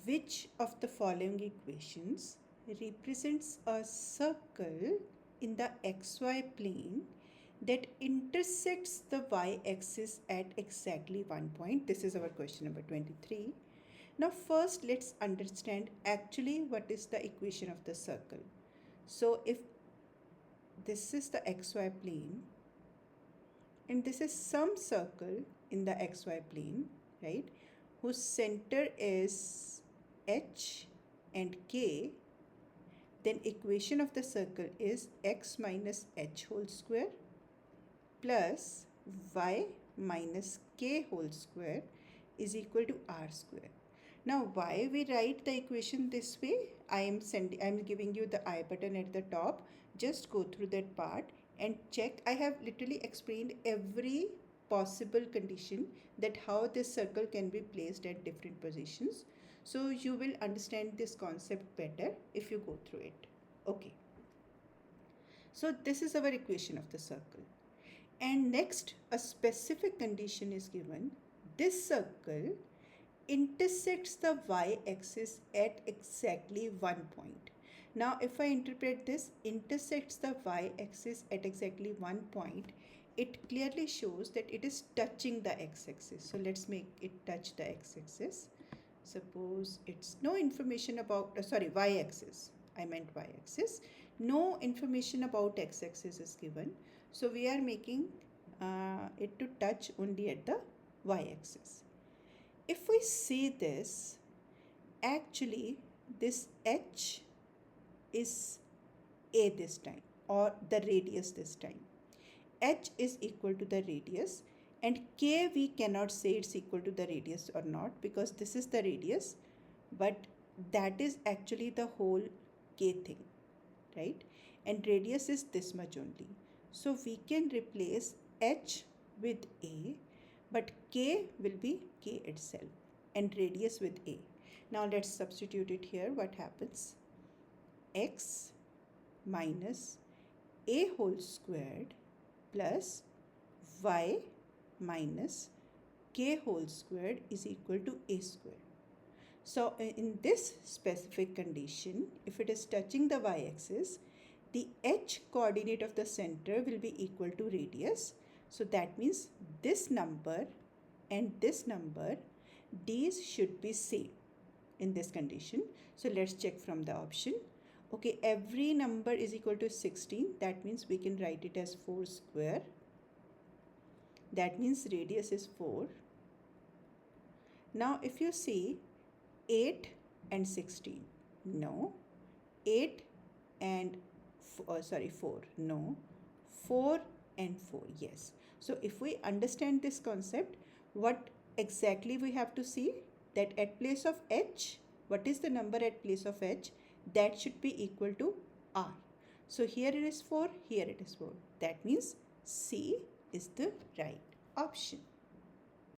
Which of the following equations represents a circle in the xy plane that intersects the y-axis at exactly one point? This is our question number 23. Now first let's understand actually what is the equation of the circle. So if this is the xy plane and this is some circle in the xy plane, right, whose center is h and k, then equation of the circle is x minus h whole square plus y minus k whole square is equal to r square. Now why we write the equation this way? I am giving you the I button at the top. Just go through that part and check. I have literally explained every possible condition that how this circle can be placed at different positions. So you will understand this concept better if you go through it. Okay. So this is our equation of the circle. And next, a specific condition is given. This circle intersects the y-axis at exactly one point. Now, if I interpret this, intersects the y-axis at exactly one point, it clearly shows that it is touching the x-axis. So let's make it touch the x-axis. Suppose it's no information about, y-axis. I meant y-axis. No information about x-axis is given. So we are making it to touch only at the y-axis. If we see this, actually this h is a this time, or the radius this time. H is equal to the radius, and k we cannot say it's equal to the radius or not because this is the radius, but that is actually the whole k thing, right? And radius is this much only. So we can replace h with a, but k will be k itself and radius with a. Now let's substitute it here. What happens? X minus a whole squared plus y minus k whole squared is equal to a squared. So in this specific condition, if it is touching the y-axis, the h coordinate of the center will be equal to radius. So that means this number and this number, these should be same in this condition. So let's check from the option. Okay, every number is equal to 16. That means we can write it as 4 square. That means radius is 4. Now if you see 8 and 16, no. 8 and 4, no. 4 and 4, yes. So if we understand this concept, what exactly we have to see? That at place of h, what is the number at place of h? That should be equal to r. So here it is 4, here it is 4. That means C is the right option.